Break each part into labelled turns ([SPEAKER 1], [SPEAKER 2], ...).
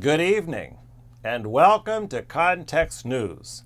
[SPEAKER 1] Good evening, and welcome to Context News.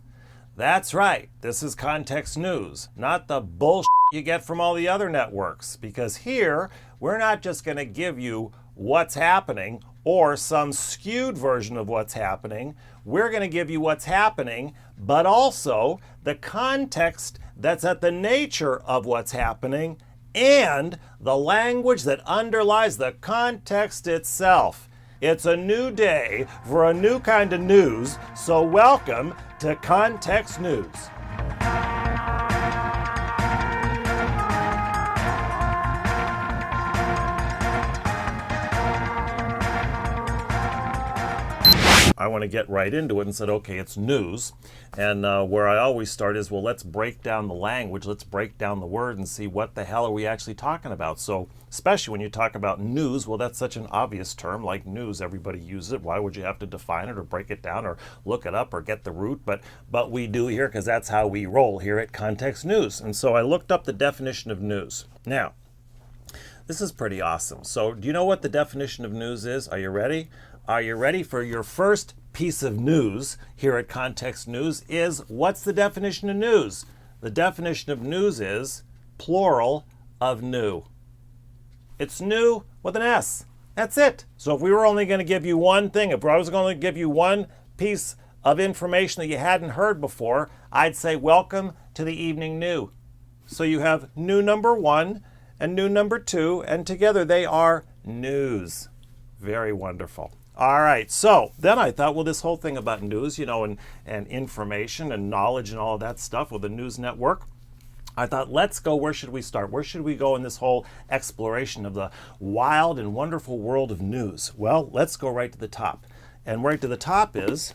[SPEAKER 1] That's right, this is Context News, not the bullshit you get from all the other networks, because here, we're not just going to give you what's happening or some skewed version of what's happening. We're going to give you what's happening, but also the context that's at the nature of what's happening and the language that underlies the context itself. It's a new day for a new kind of news, so welcome to Context News. I want to get right into it and said, okay, it's news. And where I always start is, well, let's break down the language, let's break down the word and see what the hell are we actually talking about. So especially when you talk about news, well, that's such an obvious term, like news, everybody uses it. Why would you have to define it or break it down or look it up or get the root? But we do here because that's how we roll here at Context News. And so I looked up the definition of news. Now, this is pretty awesome. So do you know what the definition of news is? Are you ready? Are you ready for your first piece of news here at Context News? Is what's the definition of news? The definition of news is plural of new. It's new with an S. That's it. So if we were only going to give you one thing, if I was going to give you one piece of information that you hadn't heard before, I'd say welcome to the evening new. So you have new number one and new number two, and together they are news. Very wonderful. All right, so then I thought, well, this whole thing about news, and information and knowledge and all of that stuff with the news network, I thought, let's go, where should we start? Where should we go in this whole exploration of the wild and wonderful world of news? Well, let's go right to the top. And right to the top is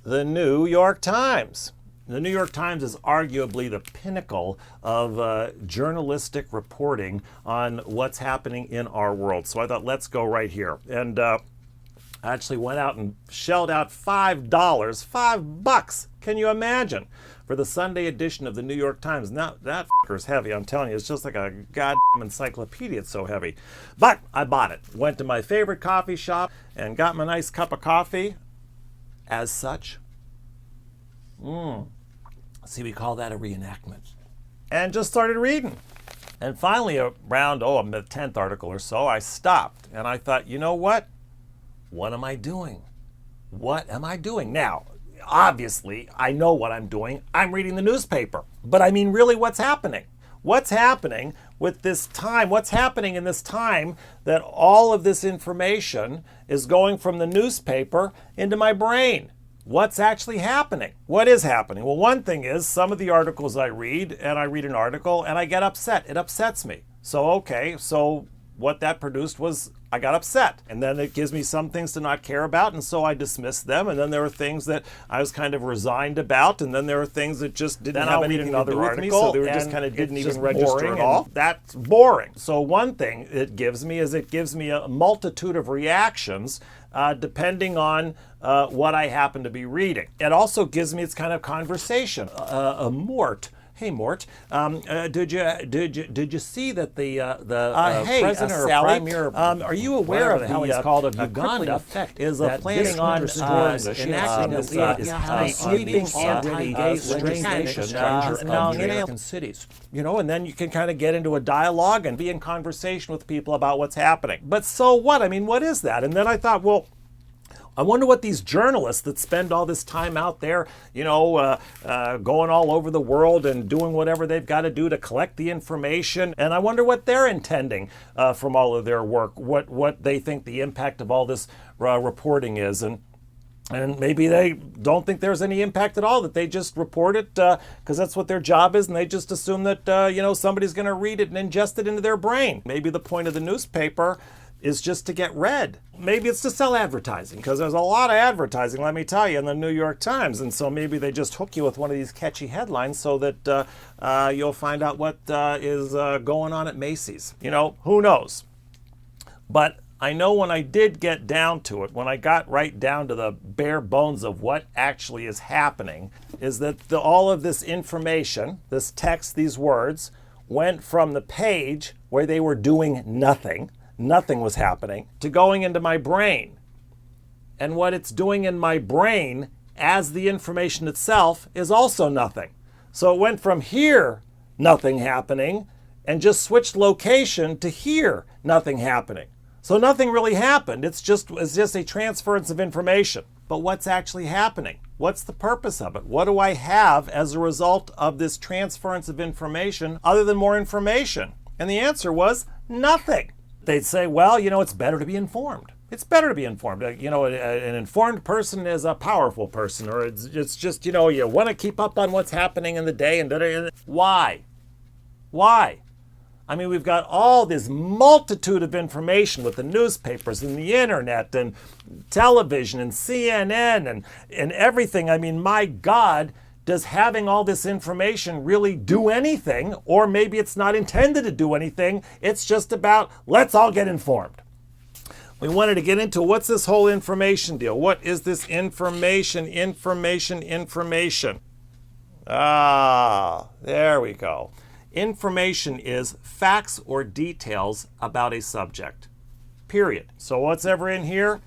[SPEAKER 1] the New York Times. The New York Times is arguably the pinnacle of journalistic reporting on what's happening in our world. So I thought, let's go right here. And I actually went out and shelled out $5, $5, can you imagine, for the Sunday edition of the New York Times. Now, that is heavy, I'm telling you. It's just like a goddamn encyclopedia, it's so heavy. But I bought it. Went to my favorite coffee shop and got my nice cup of coffee. As such, see, we call that a reenactment. And just started reading. And finally, around, the 10th article or so, I stopped. And I thought, you know what? What am I doing? What am I doing? Now, obviously, I know what I'm doing. I'm reading the newspaper. But I mean, really, what's happening? What's happening with this time? What's happening in this time that all of this information is going from the newspaper into my brain? What's actually happening? What is happening? Well, one thing is some of the articles I read, and I read an article and I get upset. It upsets me. So what that produced was I got upset. And then it gives me some things to not care about, and so I dismissed them. And then there were things that I was kind of resigned about, and then there were things that just didn't have anything to do with me, so they were just kind of didn't even register at all. That's boring. So one thing it gives me is it gives me a multitude of reactions depending on what I happen to be reading. It also gives me its kind of conversation. Mort. Hey, Mort, did you see that the president or premier, are you aware of how he's called of Uganda is planning on enacting a sweeping anti-gay legislation in American cities? And then you can kind of get into a dialogue and be in conversation with people about what's happening. But so what? I mean, what is that? And then I thought, well, I wonder what these journalists that spend all this time out there, going all over the world and doing whatever they've got to do to collect the information, and I wonder what they're intending from all of their work, what they think the impact of all this reporting is. And maybe they don't think there's any impact at all, that they just report it because that's what their job is, and they just assume that, somebody's going to read it and ingest it into their brain. Maybe the point of the newspaper is just to get read. Maybe it's to sell advertising, because there's a lot of advertising, let me tell you, in the New York Times. And so maybe they just hook you with one of these catchy headlines so that you'll find out what is going on at Macy's. Who knows? But I know when I did get down to it, when I got right down to the bare bones of what actually is happening, is that all of this information, this text, these words, went from the page where they were doing nothing was happening, to going into my brain. and what it's doing in my brain as the information itself is also nothing. So it went from here, nothing happening, and just switched location to here, nothing happening. So nothing really happened. It's just a transference of information. But what's actually happening? What's the purpose of it? What do I have as a result of this transference of information other than more information? And the answer was nothing. They'd say, well, it's better to be informed. It's better to be informed. An informed person is a powerful person, or it's just, you want to keep up on what's happening in the day. And why? Why? I mean, we've got all this multitude of information with the newspapers and the internet and television and CNN and everything. I mean, my God, does having all this information really do anything? Or maybe it's not intended to do anything. It's just about, let's all get informed. We wanted to get into what's this whole information deal? What is this information? Ah, there we go. Information is facts or details about a subject, period. So what's ever in here?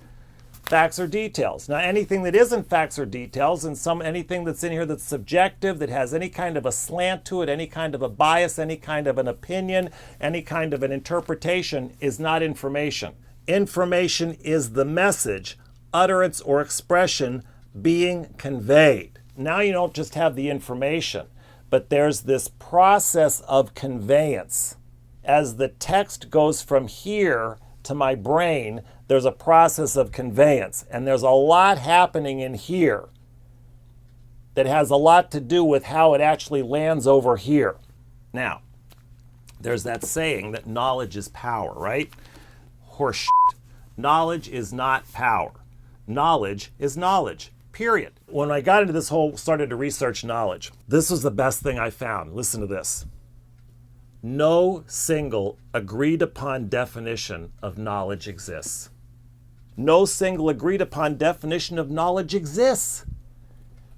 [SPEAKER 1] Facts or details. Now anything that isn't facts or details and anything that's in here that's subjective, that has any kind of a slant to it, any kind of a bias, any kind of an opinion, any kind of an interpretation is not information. Information is the message, utterance, or expression being conveyed. Now you don't just have the information, but there's this process of conveyance. As the text goes from here to my brain, there's a process of conveyance. And there's a lot happening in here that has a lot to do with how it actually lands over here. Now, there's that saying that knowledge is power, right? Horseshit. Knowledge is not power. Knowledge is knowledge. Period. When I got into started to research knowledge, this was the best thing I found. Listen to this. No single agreed upon definition of knowledge exists. No single agreed upon definition of knowledge exists.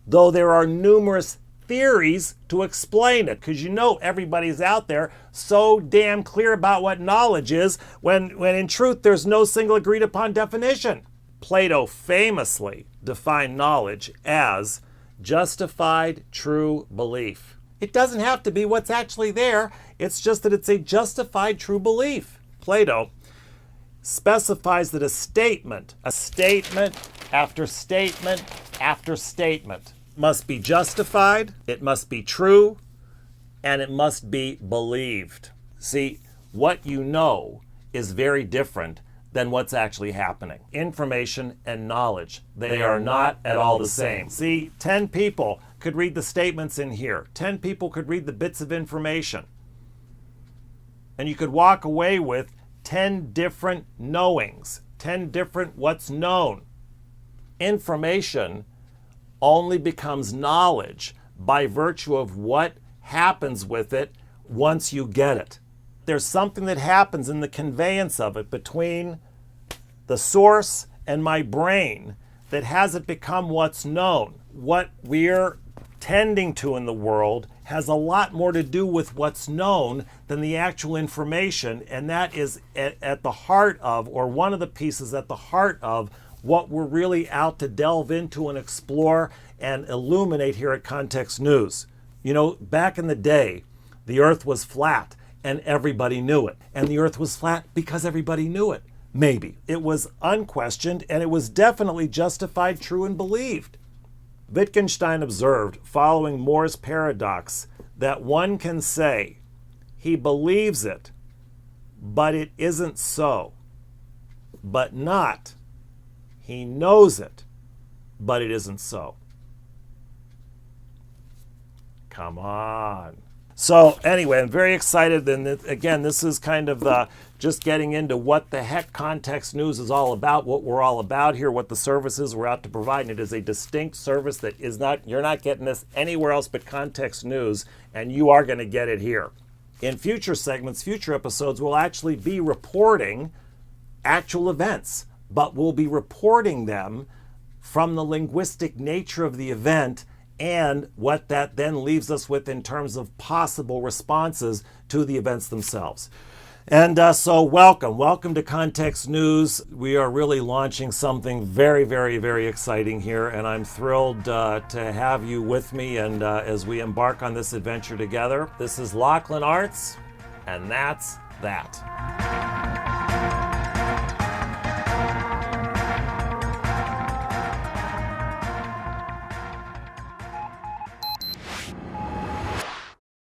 [SPEAKER 1] Though there are numerous theories to explain it, because everybody's out there so damn clear about what knowledge is, when in truth there's no single agreed upon definition. Plato famously defined knowledge as justified true belief. It doesn't have to be what's actually there. It's just that it's a justified true belief. Plato specifies that a statement after statement after statement must be justified, it must be true, and it must be believed. See, what you know is very different than what's actually happening. Information and knowledge, they are not at all the same. See, 10 people could read the statements in here. 10 people could read the bits of information. And you could walk away with 10 different knowings, 10 different what's known. Information only becomes knowledge by virtue of what happens with it once you get it. There's something that happens in the conveyance of it between the source and my brain that has it become what's known. What we're tending to in the world has a lot more to do with what's known than the actual information, and that is at the heart of, or one of the pieces at the heart of, what we're really out to delve into and explore and illuminate here at Context News. Back in the day, the earth was flat and everybody knew it. And the earth was flat because everybody knew it. Maybe. It was unquestioned and it was definitely justified, true, and believed. Wittgenstein observed, following Moore's paradox, that one can say he believes it, but it isn't so. But not, he knows it, but it isn't so. Come on. So anyway, I'm very excited. And again, this is kind of just getting into what the heck Context News is all about, what we're all about here, what the services we're out to provide. And it is a distinct service that is not, you're not getting this anywhere else but Context News, and you are going to get it here. In future segments, future episodes, we'll actually be reporting actual events, but we'll be reporting them from the linguistic nature of the event and what that then leaves us with in terms of possible responses to the events themselves. And so welcome to Context News. We are really launching something very, very, very exciting here, and I'm thrilled to have you with me and as we embark on this adventure together. This is Lachlan Arts, and that's that.